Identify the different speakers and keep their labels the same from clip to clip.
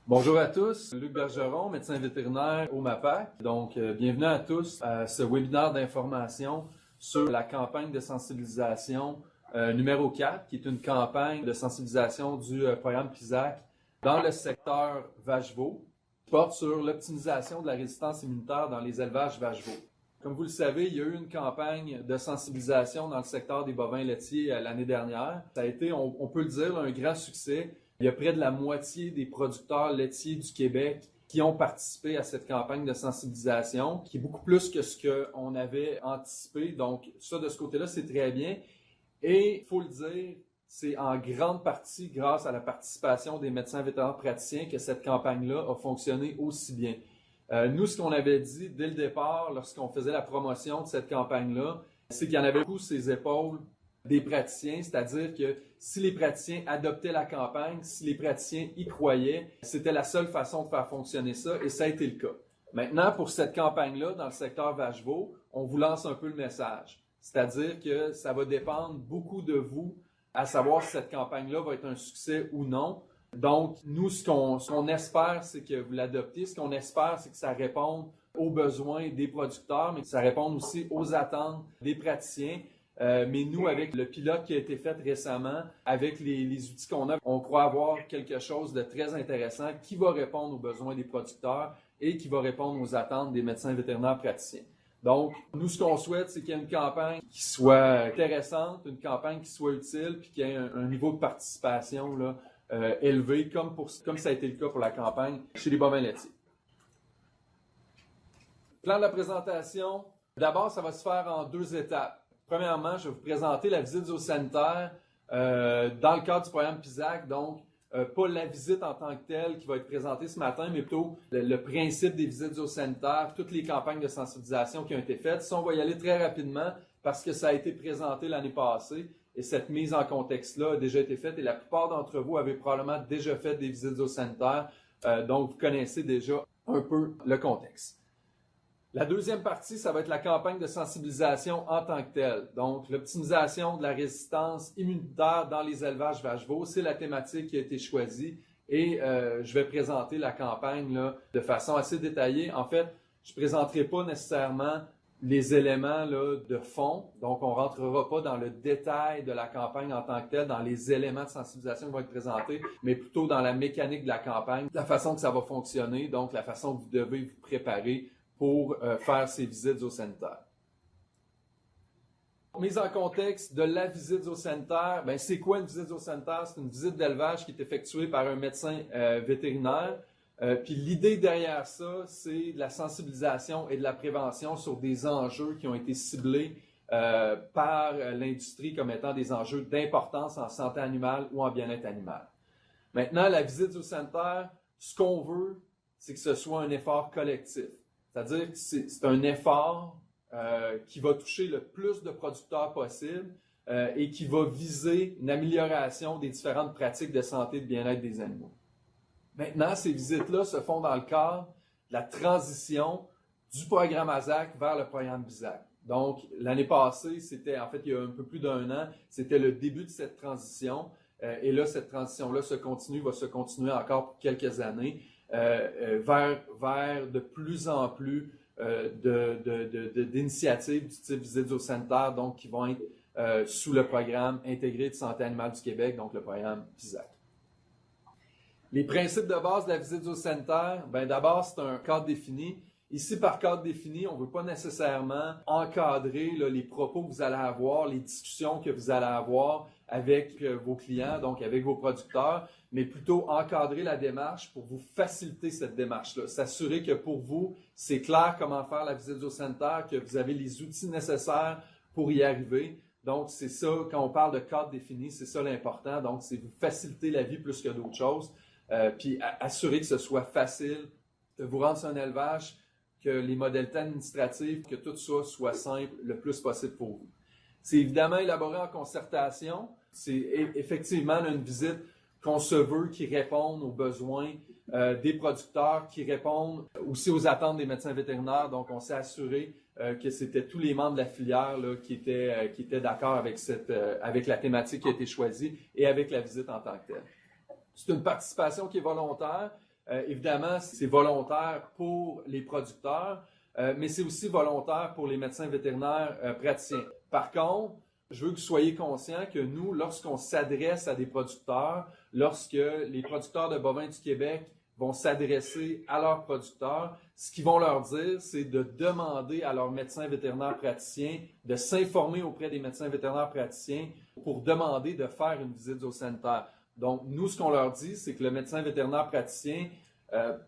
Speaker 1: Bonjour à tous, Luc Bergeron, médecin vétérinaire au MAPAC. Donc, bienvenue à tous à ce webinaire d'information sur la campagne de sensibilisation numéro 4, qui est une campagne de sensibilisation du programme PISAC dans le secteur vache-veau, qui porte sur l'optimisation de la résistance immunitaire dans les élevages vache-veau. Comme vous le savez, il y a eu une campagne de sensibilisation dans le secteur des bovins laitiers l'année dernière. Ça a été, on peut le dire, un grand succès. Il y a près de la moitié des producteurs laitiers du Québec qui ont participé à cette campagne de sensibilisation, qui est beaucoup plus que ce qu'on avait anticipé. Donc, ça, de ce côté-là, c'est très bien. Et il faut le dire, c'est en grande partie grâce à la participation des médecins vétérinaires praticiens que cette campagne-là a fonctionné aussi bien. Nous, ce qu'on avait dit dès le départ, lorsqu'on faisait la promotion de cette campagne-là, c'est qu'il y en avait beaucoup sur les épaules des praticiens, c'est-à-dire que si les praticiens adoptaient la campagne, si les praticiens y croyaient, c'était la seule façon de faire fonctionner ça, et ça a été le cas. Maintenant, pour cette campagne-là, dans le secteur vache-veau, on vous lance un peu le message. C'est-à-dire que ça va dépendre beaucoup de vous, à savoir si cette campagne-là va être un succès ou non. Donc, nous, ce qu'on espère, c'est que vous l'adoptez. Ce qu'on espère, c'est que ça réponde aux besoins des producteurs, mais que ça réponde aussi aux attentes des praticiens. Mais nous, avec le pilote qui a été fait récemment, avec les outils qu'on a, on croit avoir quelque chose de très intéressant qui va répondre aux besoins des producteurs et qui va répondre aux attentes des médecins vétérinaires praticiens. Donc, nous, ce qu'on souhaite, c'est qu'il y ait une campagne qui soit intéressante, une campagne qui soit utile, puis qu'il y ait un niveau de participation là, élevé, comme ça a été le cas pour la campagne chez les bovins laitiers. Plan de la présentation. D'abord, ça va se faire en 2 étapes. Premièrement, je vais vous présenter la visite zoosanitaire dans le cadre du programme PISAC, donc pas la visite en tant que telle qui va être présentée ce matin, mais plutôt le principe des visites zoosanitaires, toutes les campagnes de sensibilisation qui ont été faites. Ça, on va y aller très rapidement parce que ça a été présenté l'année passée et cette mise en contexte-là a déjà été faite et la plupart d'entre vous avez probablement déjà fait des visites zoosanitaires, donc vous connaissez déjà un peu le contexte. La deuxième partie, ça va être la campagne de sensibilisation en tant que telle. Donc, l'optimisation de la résistance immunitaire dans les élevages vache-veau, c'est la thématique qui a été choisie et je vais présenter la campagne là, de façon assez détaillée. En fait, je ne présenterai pas nécessairement les éléments là, de fond, donc on ne rentrera pas dans le détail de la campagne en tant que telle, dans les éléments de sensibilisation qui vont être présentés, mais plutôt dans la mécanique de la campagne, la façon que ça va fonctionner, donc la façon que vous devez vous préparer pour faire ces visites zoosanitaires. Mise en contexte de la visite zoosanitaire, c'est quoi une visite zoosanitaire? C'est une visite d'élevage qui est effectuée par un médecin vétérinaire. Puis l'idée derrière ça, c'est de la sensibilisation et de la prévention sur des enjeux qui ont été ciblés par l'industrie comme étant des enjeux d'importance en santé animale ou en bien-être animal. Maintenant, la visite zoosanitaire, ce qu'on veut, c'est que ce soit un effort collectif. C'est-à-dire que c'est un effort qui va toucher le plus de producteurs possible et qui va viser une amélioration des différentes pratiques de santé et de bien-être des animaux. Maintenant, ces visites-là se font dans le cadre de la transition du programme ASAC vers le programme BISAC. Donc, l'année passée, c'était en fait il y a un peu plus d'1 an, c'était le début de cette transition. Et là, cette transition-là va se continuer encore pour quelques années. Vers de plus en plus d'initiatives du type visite zoosanitaire, donc qui vont être sous le programme intégré de santé animale du Québec, donc le programme PISAC. Les principes de base de la visite zoosanitaire, d'abord, c'est un cadre défini. Ici, par cadre défini, on ne veut pas nécessairement encadrer là, les propos que vous allez avoir, les discussions que vous allez avoir avec vos clients, donc avec vos producteurs, mais plutôt encadrer la démarche pour vous faciliter cette démarche-là. S'assurer que pour vous, c'est clair comment faire la visite zoosanitaire, que vous avez les outils nécessaires pour y arriver. Donc, c'est ça, quand on parle de cadre défini, c'est ça l'important. Donc, c'est vous faciliter la vie plus que d'autres choses. Puis, assurer que ce soit facile de vous rendre sur un élevage, que les modalités administratives, que tout ça soit simple le plus possible pour vous. C'est évidemment élaboré en concertation. C'est effectivement une visite qu'on se veut qui réponde aux besoins des producteurs, qui répondent aussi aux attentes des médecins vétérinaires. Donc, on s'est assuré que c'était tous les membres de la filière là, qui étaient d'accord avec la thématique qui a été choisie et avec la visite en tant que telle. C'est une participation qui est volontaire. Évidemment, c'est volontaire pour les producteurs, mais c'est aussi volontaire pour les médecins vétérinaires praticiens. Par contre, je veux que vous soyez conscients que nous, lorsqu'on s'adresse à des producteurs, lorsque les producteurs de bovins du Québec vont s'adresser à leurs producteurs, ce qu'ils vont leur dire, c'est de demander à leurs médecins vétérinaires praticiens de s'informer auprès des médecins vétérinaires praticiens pour demander de faire une visite zoosanitaire. Donc, nous, ce qu'on leur dit, c'est que le médecin vétérinaire praticien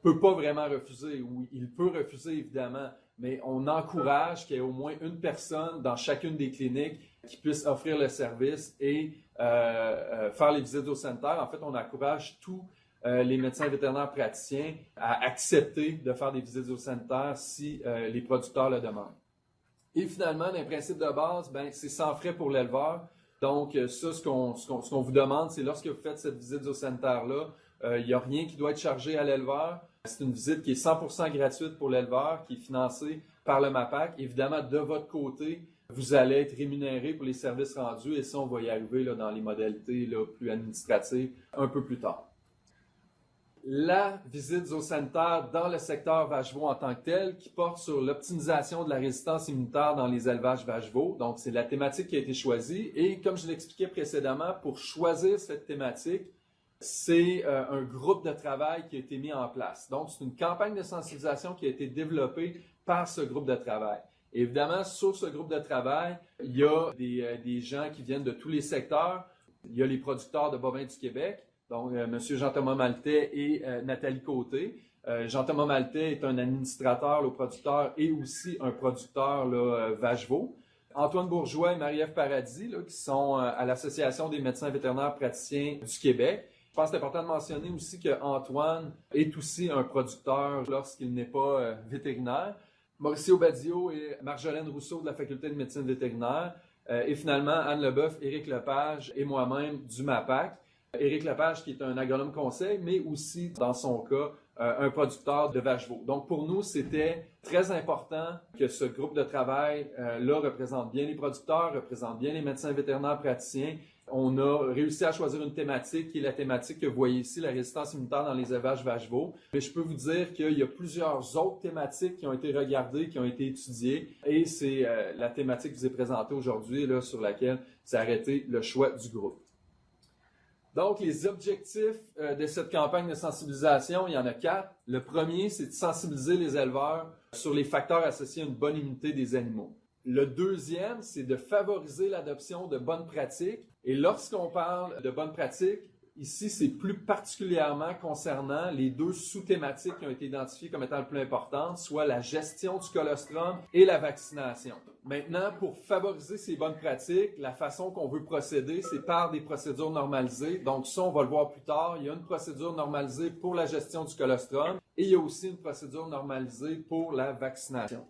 Speaker 1: peut pas vraiment refuser. Oui, il peut refuser, évidemment, mais on encourage qu'il y ait au moins une personne dans chacune des cliniques qui puisse offrir le service et faire les visites zoosanitaires. En fait, on encourage tous les médecins vétérinaires praticiens à accepter de faire des visites zoosanitaires si les producteurs le demandent. Et finalement, les principes de base, c'est sans frais pour l'éleveur. Donc, ça, ce qu'on vous demande, c'est lorsque vous faites cette visite zoosanitaire-là, il n'y a rien qui doit être chargé à l'éleveur. C'est une visite qui est 100% gratuite pour l'éleveur, qui est financée par le MAPAC. Évidemment, de votre côté, vous allez être rémunéré pour les services rendus et ça, on va y arriver là, dans les modalités là, plus administratives un peu plus tard. La visite zoosanitaire dans le secteur vache-veau en tant que tel, qui porte sur l'optimisation de la résistance immunitaire dans les élevages vache-veau. Donc, c'est la thématique qui a été choisie. Et comme je l'expliquais précédemment, pour choisir cette thématique, c'est un groupe de travail qui a été mis en place. Donc, c'est une campagne de sensibilisation qui a été développée par ce groupe de travail. Et évidemment, sur ce groupe de travail, il y a des gens qui viennent de tous les secteurs. Il y a les producteurs de bovins du Québec, donc M. Jean-Thomas Maltais et Nathalie Côté. Jean-Thomas Maltais est un administrateur, le producteur, et aussi un producteur vache-veau. Antoine Bourgeois et Marie-Ève Paradis, là, qui sont à l'Association des médecins vétérinaires praticiens du Québec. Je pense que c'est important de mentionner aussi qu'Antoine est aussi un producteur lorsqu'il n'est pas vétérinaire. Mauricio Badio et Marjolaine Rousseau de la Faculté de médecine vétérinaire. Et finalement, Anne Leboeuf, Éric Lepage et moi-même du MAPAC. Éric Lepage qui est un agronome conseil, mais aussi, dans son cas, un producteur de vache-veau. Donc, pour nous, c'était très important que ce groupe de travail-là représente bien les producteurs, représente bien les médecins vétérinaires praticiens. On a réussi à choisir une thématique qui est la thématique que vous voyez ici, la résistance immunitaire dans les élevages vache-veau. Mais je peux vous dire qu'il y a plusieurs autres thématiques qui ont été regardées, qui ont été étudiées. Et c'est la thématique que je vous ai présentée aujourd'hui, là, sur laquelle s'est arrêté le choix du groupe. Donc, les objectifs de cette campagne de sensibilisation, il y en a 4. Le premier, c'est de sensibiliser les éleveurs sur les facteurs associés à une bonne immunité des animaux. Le deuxième, c'est de favoriser l'adoption de bonnes pratiques. Et lorsqu'on parle de bonnes pratiques, ici, c'est plus particulièrement concernant les deux sous-thématiques qui ont été identifiées comme étant les plus importantes, soit la gestion du colostrum et la vaccination. Maintenant, pour favoriser ces bonnes pratiques, la façon qu'on veut procéder, c'est par des procédures normalisées. Donc ça, on va le voir plus tard. Il y a une procédure normalisée pour la gestion du colostrum et il y a aussi une procédure normalisée pour la vaccination.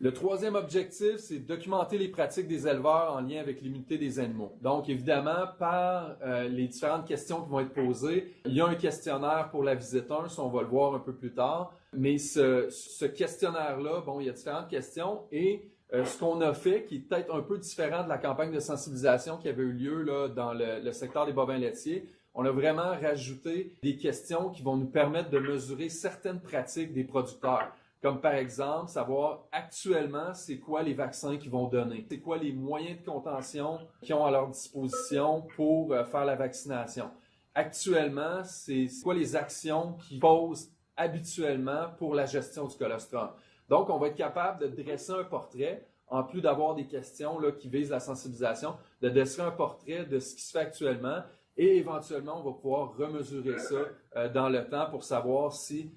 Speaker 1: Le troisième objectif, c'est de documenter les pratiques des éleveurs en lien avec l'immunité des animaux. Donc, évidemment, par les différentes questions qui vont être posées, il y a un questionnaire pour la visite 1, ça on va le voir un peu plus tard. Mais ce questionnaire-là, bon, il y a différentes questions et ce qu'on a fait, qui est peut-être un peu différent de la campagne de sensibilisation qui avait eu lieu là, dans le secteur des bovins laitiers, on a vraiment rajouté des questions qui vont nous permettre de mesurer certaines pratiques des producteurs. Comme par exemple, savoir actuellement c'est quoi les vaccins qu'ils vont donner, c'est quoi les moyens de contention qu'ils ont à leur disposition pour faire la vaccination. Actuellement, c'est quoi les actions qu'ils posent habituellement pour la gestion du colostrum. Donc, on va être capable de dresser un portrait, en plus d'avoir des questions là, qui visent la sensibilisation, de dresser un portrait de ce qui se fait actuellement et éventuellement, on va pouvoir remesurer ça dans le temps pour savoir si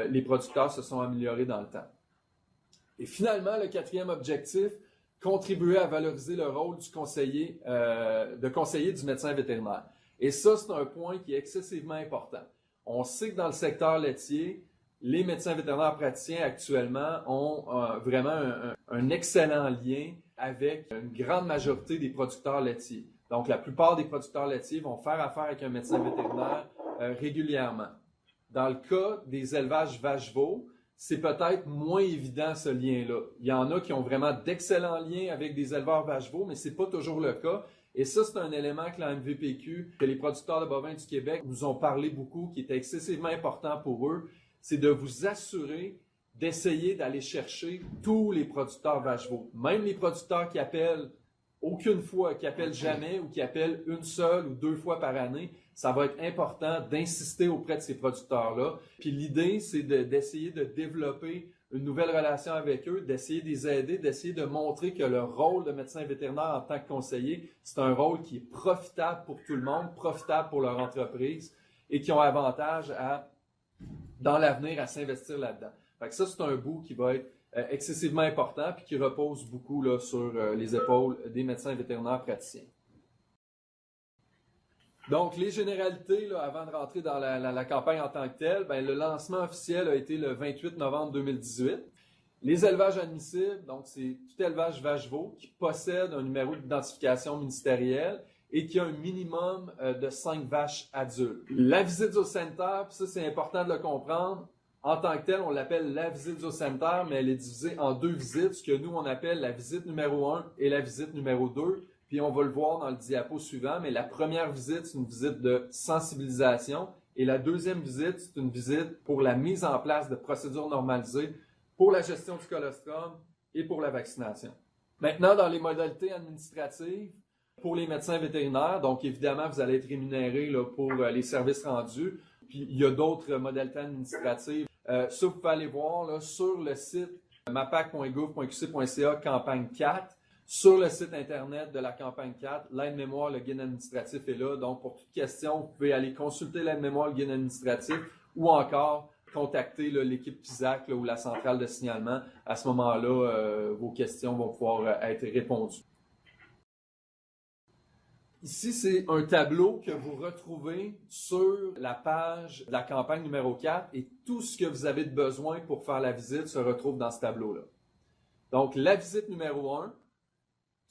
Speaker 1: les producteurs se sont améliorés dans le temps. Et finalement, le quatrième objectif, contribuer à valoriser le rôle du conseiller du médecin vétérinaire. Et ça, c'est un point qui est excessivement important. On sait que dans le secteur laitier, les médecins vétérinaires praticiens actuellement ont vraiment un excellent lien avec une grande majorité des producteurs laitiers. Donc, la plupart des producteurs laitiers vont faire affaire avec un médecin vétérinaire régulièrement. Dans le cas des élevages vache-veau, c'est peut-être moins évident ce lien-là. Il y en a qui ont vraiment d'excellents liens avec des éleveurs vache-veau, mais ce n'est pas toujours le cas. Et ça, c'est un élément que la MVPQ, que les producteurs de bovins du Québec nous ont parlé beaucoup, qui était excessivement important pour eux, c'est de vous assurer d'essayer d'aller chercher tous les producteurs vaches-veaux. Même les producteurs qui appellent aucune fois, qui appellent jamais ou qui appellent une seule ou deux fois par année, ça va être important d'insister auprès de ces producteurs-là. Puis l'idée, c'est d'essayer de développer une nouvelle relation avec eux, d'essayer de les aider, d'essayer de montrer que leur rôle de médecin vétérinaire en tant que conseiller, c'est un rôle qui est profitable pour tout le monde, profitable pour leur entreprise et qui ont avantage dans l'avenir à s'investir là-dedans. Fait que ça, c'est un bout qui va être excessivement important puis qui repose beaucoup là, sur les épaules des médecins vétérinaires praticiens. Donc, les généralités, là, avant de rentrer dans la campagne en tant que telle, ben, le lancement officiel a été le 28 novembre 2018. Les élevages admissibles, donc c'est tout élevage vache-veau qui possède un numéro d'identification ministérielle et qui a un minimum de 5 vaches adultes. La visite zoocenter, ça c'est important de le comprendre, en tant que telle, on l'appelle la visite zoocenter, mais elle est divisée en deux visites, ce que nous on appelle la visite numéro 1 et la visite numéro 2. Puis on va le voir dans le diapo suivant, mais la première visite, c'est une visite de sensibilisation et la deuxième visite, c'est une visite pour la mise en place de procédures normalisées pour la gestion du colostrum et pour la vaccination. Maintenant, dans les modalités administratives, pour les médecins vétérinaires, donc évidemment, vous allez être rémunéré là, pour les services rendus. Puis il y a d'autres modalités administratives. Ça, vous pouvez aller voir là, sur le site mapac.gouv.qc.ca, campagne 4. Sur le site Internet de la campagne 4, l'aide-mémoire, le guide administratif est là. Donc, pour toute question, vous pouvez aller consulter l'aide-mémoire, le guide administratif ou encore contacter l'équipe PISAC ou la centrale de signalement. À ce moment-là, vos questions vont pouvoir être répondues. Ici, c'est un tableau que vous retrouvez sur la page de la campagne numéro 4 et tout ce que vous avez de besoin pour faire la visite se retrouve dans ce tableau-là. Donc, la visite numéro 1,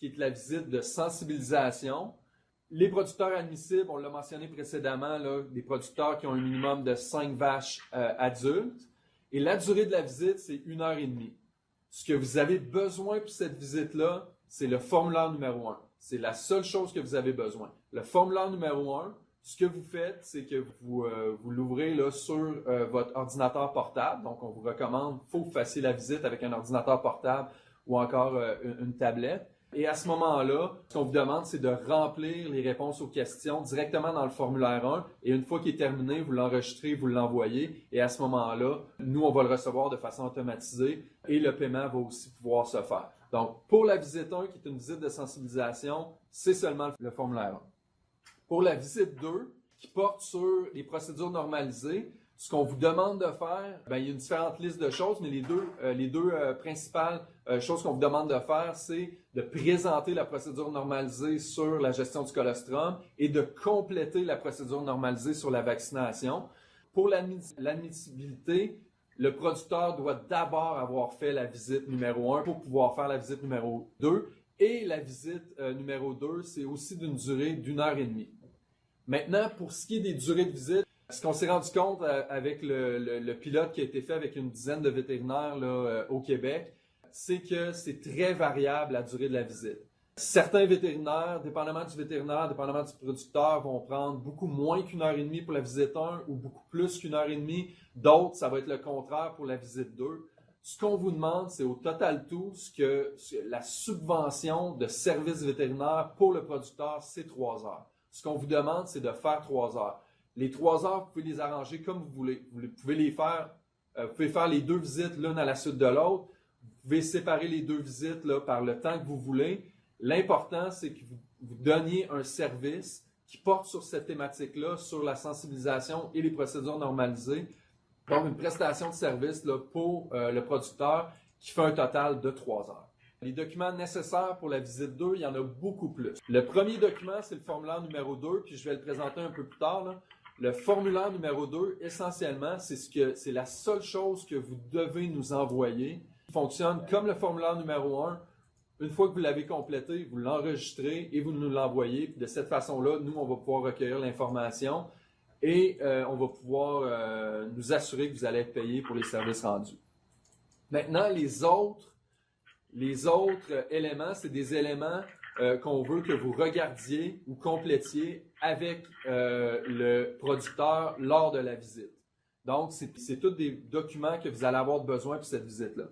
Speaker 1: qui est la visite de sensibilisation. Les producteurs admissibles, on l'a mentionné précédemment, là, des producteurs qui ont un minimum de 5 vaches adultes. Et la durée de la visite, c'est 1h30. Ce que vous avez besoin pour cette visite-là, c'est le formulaire numéro 1. C'est la seule chose que vous avez besoin. Le formulaire numéro 1, ce que vous faites, c'est que vous l'ouvrez là, sur votre ordinateur portable. Donc, on vous recommande, il faut que vous fassiez la visite avec un ordinateur portable ou encore une tablette. Et à ce moment-là, ce qu'on vous demande, c'est de remplir les réponses aux questions directement dans le formulaire 1. Et une fois qu'il est terminé, vous l'enregistrez, vous l'envoyez. Et à ce moment-là, nous, on va le recevoir de façon automatisée et le paiement va aussi pouvoir se faire. Donc, pour la visite 1, qui est une visite de sensibilisation, c'est seulement le formulaire 1. Pour la visite 2, qui porte sur les procédures normalisées, ce qu'on vous demande de faire, bien, il y a une différente liste de choses, mais les deux principales choses qu'on vous demande de faire, c'est de présenter la procédure normalisée sur la gestion du colostrum et de compléter la procédure normalisée sur la vaccination. Pour l'admissibilité, le producteur doit d'abord avoir fait la visite numéro 1 pour pouvoir faire la visite numéro 2. Et la visite numéro 2, c'est aussi d'une durée d'1h30. Maintenant, pour ce qui est des durées de visite, ce qu'on s'est rendu compte avec le pilote qui a été fait avec une dizaine de vétérinaires là, au Québec, c'est que c'est très variable la durée de la visite. Certains vétérinaires, dépendamment du vétérinaire, dépendamment du producteur, vont prendre beaucoup moins qu'1h30 pour la visite 1 ou beaucoup plus qu'1h30. D'autres, ça va être le contraire pour la visite 2. Ce qu'on vous demande, c'est au total tout, la subvention de services vétérinaires pour le producteur, c'est 3 heures. Ce qu'on vous demande, c'est de faire 3 heures. Les 3 heures, vous pouvez les arranger comme vous voulez. Vous pouvez faire les 2 visites l'une à la suite de l'autre. Vous pouvez séparer les 2 visites là, par le temps que vous voulez. L'important, c'est que vous donniez un service qui porte sur cette thématique-là, sur la sensibilisation et les procédures normalisées. Donc, une prestation de service là, pour le producteur qui fait un total de 3 heures. Les documents nécessaires pour la visite 2, il y en a beaucoup plus. Le premier document, c'est le formulaire numéro 2, puis je vais le présenter un peu plus tard, là. Le formulaire numéro 2, essentiellement, c'est la seule chose que vous devez nous envoyer. Il fonctionne comme le formulaire numéro 1. Une fois que vous l'avez complété, vous l'enregistrez et vous nous l'envoyez. De cette façon-là, nous, on va pouvoir recueillir l'information et on va pouvoir nous assurer que vous allez être payé pour les services rendus. Maintenant, les autres éléments, c'est des éléments qu'on veut que vous regardiez ou complétiez avec le producteur lors de la visite. Donc, c'est tous des documents que vous allez avoir besoin pour cette visite-là.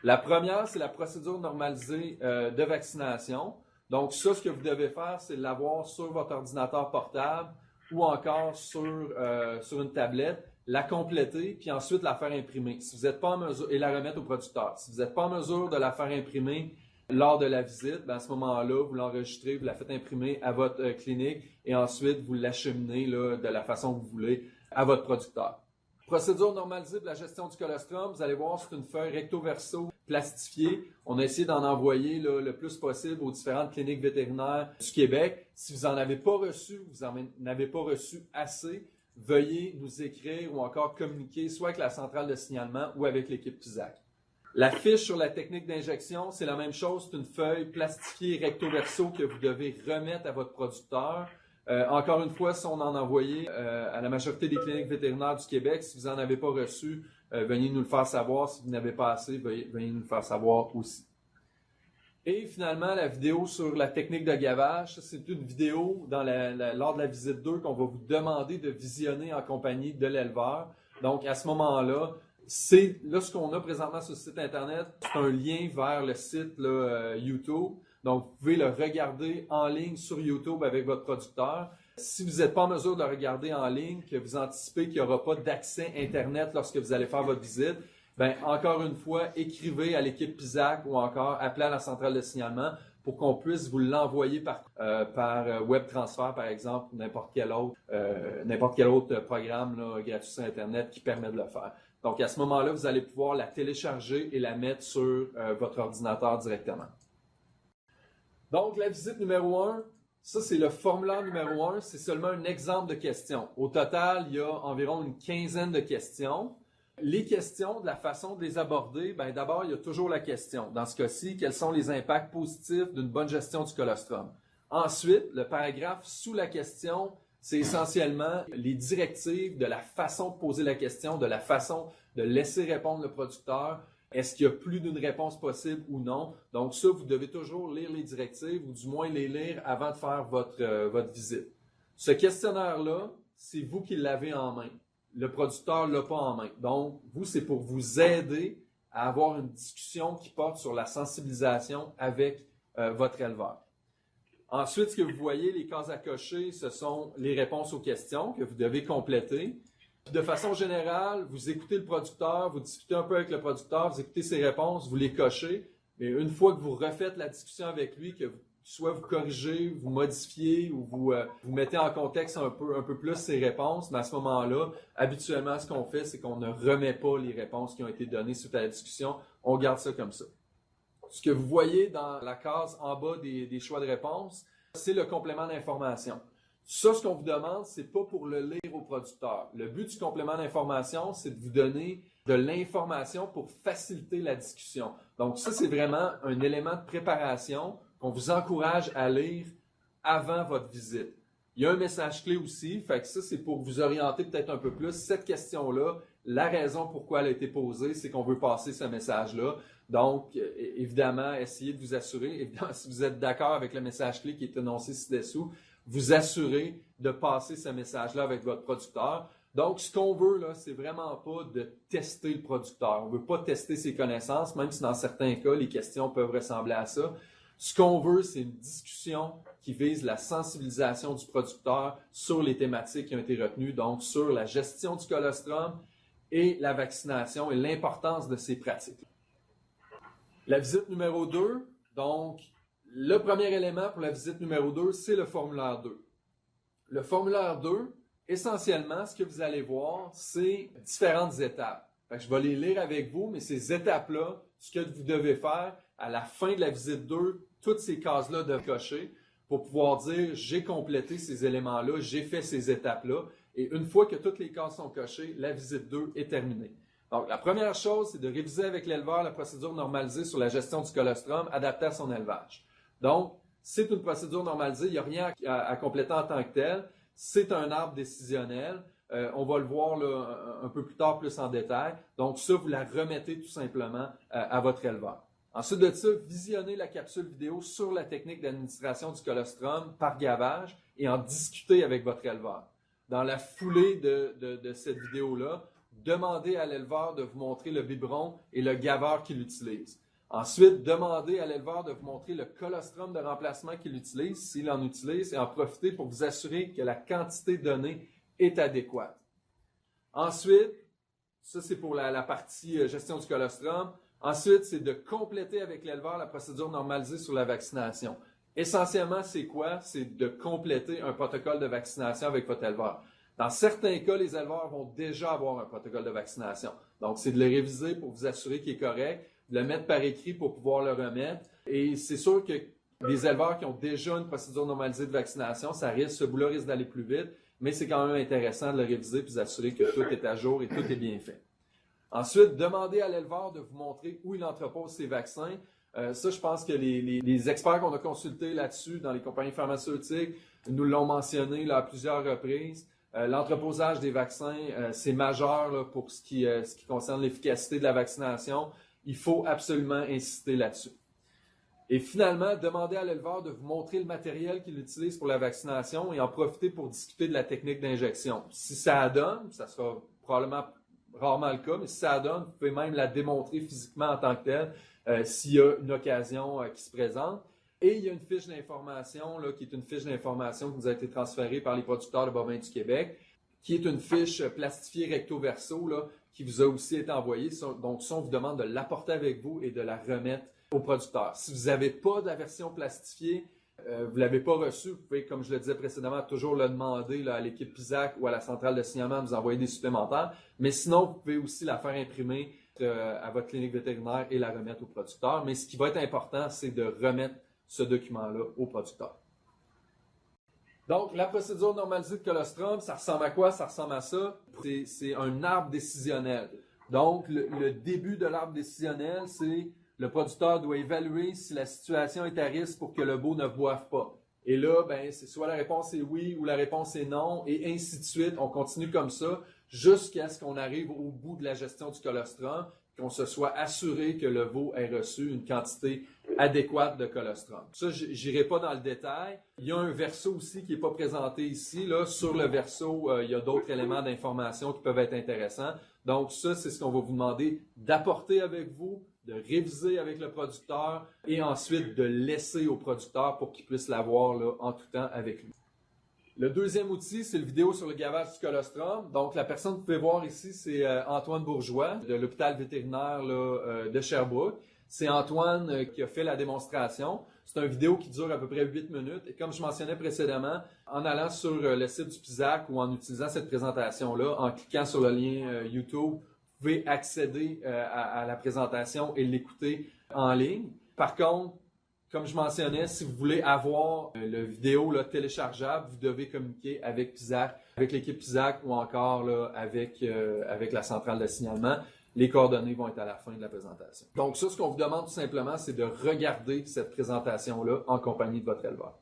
Speaker 1: La première, c'est la procédure normalisée de vaccination. Donc, ça, ce que vous devez faire, c'est l'avoir sur votre ordinateur portable ou encore sur une tablette, la compléter, puis ensuite la faire imprimer. Si vous n'êtes pas en mesure, et la remettre au producteur. Si vous n'êtes pas en mesure de la faire imprimer lors de la visite, à ce moment-là, vous l'enregistrez, vous la faites imprimer à votre clinique et ensuite vous l'acheminez de la façon que vous voulez à votre producteur. Procédure normalisée de la gestion du colostrum, vous allez voir, c'est une feuille recto-verso plastifiée. On a essayé d'en envoyer le plus possible aux différentes cliniques vétérinaires du Québec. Si vous n'en avez pas reçu, vous n'en avez pas reçu assez, veuillez nous écrire ou encore communiquer soit avec la centrale de signalement ou avec l'équipe PISAC. La fiche sur la technique d'injection, c'est la même chose, c'est une feuille plastifiée recto-verso que vous devez remettre à votre producteur. Encore une fois, si on en a envoyé à la majorité des cliniques vétérinaires du Québec, si vous n'en avez pas reçu, veuillez nous le faire savoir. Si vous n'avez pas assez, veuillez nous le faire savoir aussi. Et finalement, la vidéo sur la technique de gavage, c'est une vidéo lors de la visite 2 qu'on va vous demander de visionner en compagnie de l'éleveur. Donc, à ce moment-là, ce qu'on a présentement sur le site Internet, c'est un lien vers le site YouTube. Donc, vous pouvez le regarder en ligne sur YouTube avec votre producteur. Si vous n'êtes pas en mesure de le regarder en ligne, que vous anticipez qu'il n'y aura pas d'accès Internet lorsque vous allez faire votre visite, encore une fois, écrivez à l'équipe PISAC ou encore appelez à la centrale de signalement pour qu'on puisse vous l'envoyer par web transfert, par exemple, ou n'importe quel autre programme gratuit sur Internet qui permet de le faire. Donc, à ce moment-là, vous allez pouvoir la télécharger et la mettre sur votre ordinateur directement. Donc, la visite numéro 1, ça c'est le formulaire numéro 1, c'est seulement un exemple de questions. Au total, il y a environ une quinzaine de questions. Les questions, de la façon de les aborder, d'abord, il y a toujours la question. Dans ce cas-ci, quels sont les impacts positifs d'une bonne gestion du colostrum? Ensuite, le paragraphe sous la question, c'est essentiellement les directives de la façon de poser la question, de la façon de laisser répondre le producteur. Est-ce qu'il y a plus d'une réponse possible ou non? Donc ça, vous devez toujours lire les directives ou du moins les lire avant de faire votre visite. Ce questionnaire-là, c'est vous qui l'avez en main. Le producteur ne l'a pas en main. Donc, vous, c'est pour vous aider à avoir une discussion qui porte sur la sensibilisation avec votre éleveur. Ensuite, ce que vous voyez, les cases à cocher, ce sont les réponses aux questions que vous devez compléter. De façon générale, vous écoutez le producteur, vous discutez un peu avec le producteur, vous écoutez ses réponses, vous les cochez. Mais une fois que vous refaites la discussion avec lui, que soit vous corrigez, vous modifiez ou vous mettez en contexte un peu plus ses réponses, mais à ce moment-là, habituellement, ce qu'on fait, c'est qu'on ne remet pas les réponses qui ont été données suite à la discussion. On garde ça comme ça. Ce que vous voyez dans la case en bas des choix de réponse, c'est le complément d'information. Ça, ce qu'on vous demande, c'est pas pour le lire au producteur. Le but du complément d'information, c'est de vous donner de l'information pour faciliter la discussion. Donc ça, c'est vraiment un élément de préparation qu'on vous encourage à lire avant votre visite. Il y a un message clé aussi, fait que ça, c'est pour vous orienter peut-être un peu plus. Cette question-là, la raison pourquoi elle a été posée, c'est qu'on veut passer ce message-là. Donc, évidemment, essayez de vous assurer, évidemment, si vous êtes d'accord avec le message clé qui est énoncé ci-dessous, vous assurez de passer ce message-là avec votre producteur. Donc, ce qu'on veut, là, c'est vraiment pas de tester le producteur. On veut pas tester ses connaissances, même si dans certains cas, les questions peuvent ressembler à ça. Ce qu'on veut, c'est une discussion qui vise la sensibilisation du producteur sur les thématiques qui ont été retenues, donc sur la gestion du colostrum et la vaccination et l'importance de ces pratiques. La visite numéro 2, donc, le premier élément pour la visite numéro 2, c'est le formulaire 2. Le formulaire 2, essentiellement, ce que vous allez voir, c'est différentes étapes. Fait que je vais les lire avec vous, mais ces étapes-là, ce que vous devez faire à la fin de la visite 2, toutes ces cases-là de cocher pour pouvoir dire « j'ai complété ces éléments-là, j'ai fait ces étapes-là ». Et une fois que toutes les cases sont cochées, la visite 2 est terminée. Donc, la première chose, c'est de réviser avec l'éleveur la procédure normalisée sur la gestion du colostrum adaptée à son élevage. Donc, c'est une procédure normalisée, il n'y a rien à compléter en tant que tel. C'est un arbre décisionnel. On va le voir là, un peu plus tard, plus en détail. Donc, ça, vous la remettez tout simplement à votre éleveur. Ensuite de ça, visionnez la capsule vidéo sur la technique d'administration du colostrum par gavage et en discuter avec votre éleveur. Dans la foulée de cette vidéo-là, demandez à l'éleveur de vous montrer le biberon et le gaveur qu'il utilise. Ensuite, demandez à l'éleveur de vous montrer le colostrum de remplacement qu'il utilise, s'il en utilise, et en profiter pour vous assurer que la quantité donnée est adéquate. Ensuite, ça c'est pour la partie gestion du colostrum. Ensuite, c'est de compléter avec l'éleveur la procédure normalisée sur la vaccination. Essentiellement, c'est quoi? C'est de compléter un protocole de vaccination avec votre éleveur. Dans certains cas, les éleveurs vont déjà avoir un protocole de vaccination. Donc, c'est de le réviser pour vous assurer qu'il est correct, de le mettre par écrit pour pouvoir le remettre. Et c'est sûr que les éleveurs qui ont déjà une procédure normalisée de vaccination, ce bout-là risque d'aller plus vite, mais c'est quand même intéressant de le réviser et de vous assurer que tout est à jour et tout est bien fait. Ensuite, demandez à l'éleveur de vous montrer où il entrepose ses vaccins. Ça, je pense que les experts qu'on a consultés là-dessus dans les compagnies pharmaceutiques nous l'ont mentionné là, à plusieurs reprises. L'entreposage des vaccins, c'est majeur là, pour ce qui concerne l'efficacité de la vaccination. Il faut absolument insister là-dessus. Et finalement, demandez à l'éleveur de vous montrer le matériel qu'il utilise pour la vaccination et en profiter pour discuter de la technique d'injection. Si ça donne, ça sera probablement rarement le cas, mais si ça donne, vous pouvez même la démontrer physiquement en tant que telle s'il y a une occasion qui se présente. Et il y a une fiche d'information, là, qui est une fiche d'information qui nous a été transférée par les producteurs de bovins du Québec, qui est une fiche plastifiée recto-verso, là, qui vous a aussi été envoyée. Donc, ça, on vous demande de l'apporter avec vous et de la remettre aux producteurs. Si vous n'avez pas de la version plastifiée, vous ne l'avez pas reçue, vous pouvez, comme je le disais précédemment, toujours le demander là, à l'équipe PISAC ou à la centrale de signalement de vous envoyer des supplémentaires. Mais sinon, vous pouvez aussi la faire imprimer à votre clinique vétérinaire et la remettre aux producteurs. Mais ce qui va être important, c'est de remettre ce document-là aux producteurs. Donc, la procédure normalisée de colostrum, ça ressemble à quoi? Ça ressemble à ça. C'est un arbre décisionnel. Donc, le début de l'arbre décisionnel, c'est le producteur doit évaluer si la situation est à risque pour que le veau ne boive pas. Et là, ben, c'est soit la réponse est oui ou la réponse est non, et ainsi de suite. On continue comme ça jusqu'à ce qu'on arrive au bout de la gestion du colostrum, qu'on se soit assuré que le veau ait reçu une quantité adéquate de colostrum. Ça, j'irai pas dans le détail. Il y a un verso aussi qui n'est pas présenté ici. Là, sur le verso, il y a d'autres éléments d'information qui peuvent être intéressants. Donc, ça, c'est ce qu'on va vous demander d'apporter avec vous, de réviser avec le producteur et ensuite de laisser au producteur pour qu'il puisse l'avoir là, en tout temps avec lui. Le deuxième outil, c'est le vidéo sur le gavage du colostrum. Donc, la personne que vous pouvez voir ici, c'est Antoine Bourgeois de l'hôpital vétérinaire là, de Sherbrooke. C'est Antoine qui a fait la démonstration. C'est une vidéo qui dure à peu près 8 minutes. Et comme je mentionnais précédemment, en allant sur le site du PISAC ou en utilisant cette présentation-là, en cliquant sur le lien YouTube, vous pouvez accéder à la présentation et l'écouter en ligne. Par contre, comme je mentionnais, si vous voulez avoir le vidéo là, téléchargeable, vous devez communiquer avec PISAC, avec l'équipe PISAC ou encore là, avec la centrale de signalement. Les coordonnées vont être à la fin de la présentation. Donc ça, ce qu'on vous demande tout simplement, c'est de regarder cette présentation-là en compagnie de votre éleveur.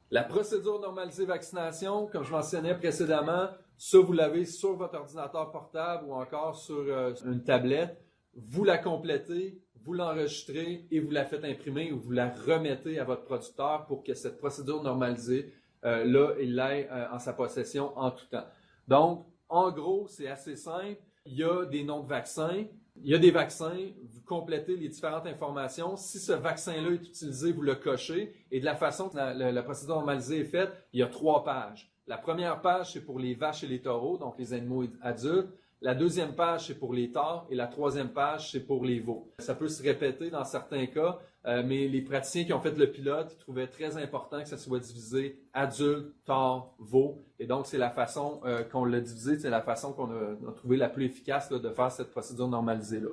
Speaker 1: La procédure normalisée vaccination, comme je mentionnais précédemment, ça vous l'avez sur votre ordinateur portable ou encore sur une tablette. Vous la complétez, vous l'enregistrez et vous la faites imprimer ou vous la remettez à votre producteur pour que cette procédure normalisée, là, il l'ait en sa possession en tout temps. Donc, en gros, c'est assez simple. Il y a des noms de vaccins, il y a des vaccins, vous complétez les différentes informations. Si ce vaccin-là est utilisé, vous le cochez. Et de la façon que la procédure normalisée est faite, il y a 3 pages. La première page, c'est pour les vaches et les taureaux, donc les animaux adultes. La deuxième page, c'est pour les taures et la troisième page, c'est pour les veaux. Ça peut se répéter dans certains cas, mais les praticiens qui ont fait le pilote trouvaient très important que ça soit divisé adulte, taureau, veau. Et donc, c'est la façon qu'on l'a divisé, c'est la façon qu'on a trouvé la plus efficace là, de faire cette procédure normalisée-là.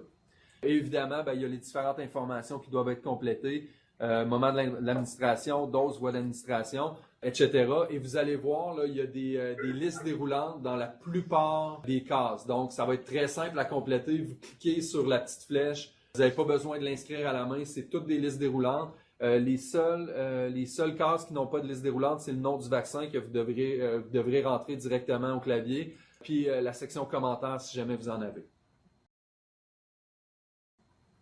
Speaker 1: Et évidemment, ben, il y a les différentes informations qui doivent être complétées, moment de l'administration, dose, voie d'administration, etc. Et vous allez voir, là, il y a des listes déroulantes dans la plupart des cases. Donc, ça va être très simple à compléter. Vous cliquez sur la petite flèche. Vous n'avez pas besoin de l'inscrire à la main. C'est toutes des listes déroulantes. Les seules cases qui n'ont pas de liste déroulante, c'est le nom du vaccin que vous devrez rentrer directement au clavier. Puis la section commentaires si jamais vous en avez.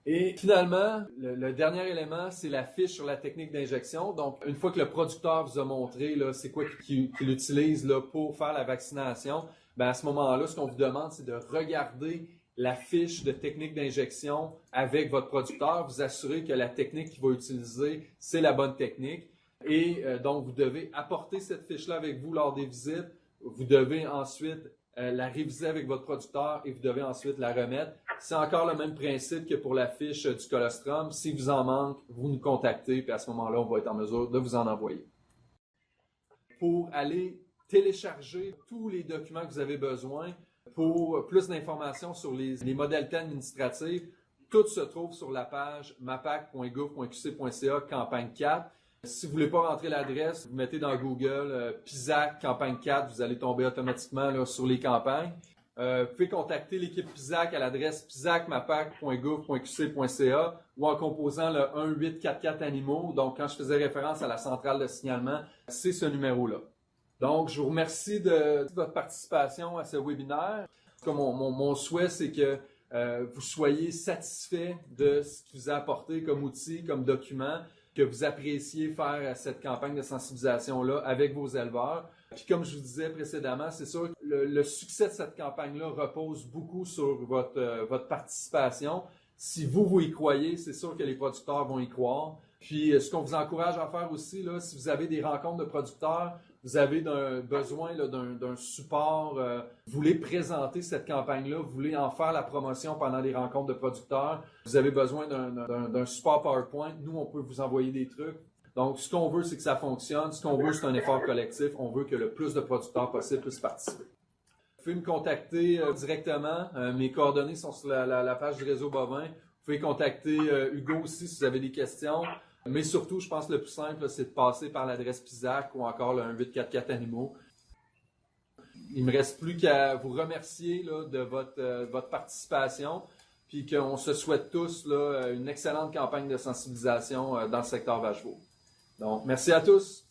Speaker 1: Et finalement, le dernier élément, c'est la fiche sur la technique d'injection. Donc, une fois que le producteur vous a montré là, c'est quoi qu'il utilise là, pour faire la vaccination, ben à ce moment-là, ce qu'on vous demande, c'est de regarder la fiche de technique d'injection avec votre producteur, vous assurer que la technique qu'il va utiliser, c'est la bonne technique. Et donc, vous devez apporter cette fiche-là avec vous lors des visites. Vous devez ensuite la réviser avec votre producteur et vous devez ensuite la remettre. C'est encore le même principe que pour la fiche du colostrum. Si vous en manque, vous nous contactez, puis à ce moment-là, on va être en mesure de vous en envoyer. Pour aller télécharger tous les documents que vous avez besoin, pour plus d'informations sur les modalités administratives, tout se trouve sur la page mapac.gouv.qc.ca campagne 4. Si vous ne voulez pas rentrer l'adresse, vous mettez dans Google PISAC campagne 4, vous allez tomber automatiquement là, sur les campagnes. Vous pouvez contacter l'équipe PISAC à l'adresse pisacmapac.gouv.qc.ca ou en composant le 1844 animaux. Donc, quand je faisais référence à la centrale de signalement, c'est ce numéro-là. Donc, je vous remercie de votre participation à ce webinaire. Mon souhait, c'est que vous soyez satisfait de ce qui vous a apporté comme outil, comme document, que vous appréciez faire cette campagne de sensibilisation-là avec vos éleveurs. Puis comme je vous disais précédemment, c'est sûr que le succès de cette campagne-là repose beaucoup sur votre participation. Si vous y croyez, c'est sûr que les producteurs vont y croire. Puis ce qu'on vous encourage à faire aussi, là, si vous avez des rencontres de producteurs, vous avez besoin d'un support, vous voulez présenter cette campagne-là, vous voulez en faire la promotion pendant les rencontres de producteurs, vous avez besoin d'un support PowerPoint, nous, on peut vous envoyer des trucs. Donc, ce qu'on veut, c'est que ça fonctionne. Ce qu'on veut, c'est un effort collectif. On veut que le plus de producteurs possible puissent participer. Vous pouvez me contacter directement. Mes coordonnées sont sur la page du réseau bovin. Vous pouvez contacter Hugo aussi si vous avez des questions. Mais surtout, je pense que le plus simple, c'est de passer par l'adresse PISAC ou encore le 1844 animaux. Il ne me reste plus qu'à vous remercier là, de votre participation, puis qu'on se souhaite tous là, une excellente campagne de sensibilisation dans le secteur Vacheveau. Donc, merci à tous.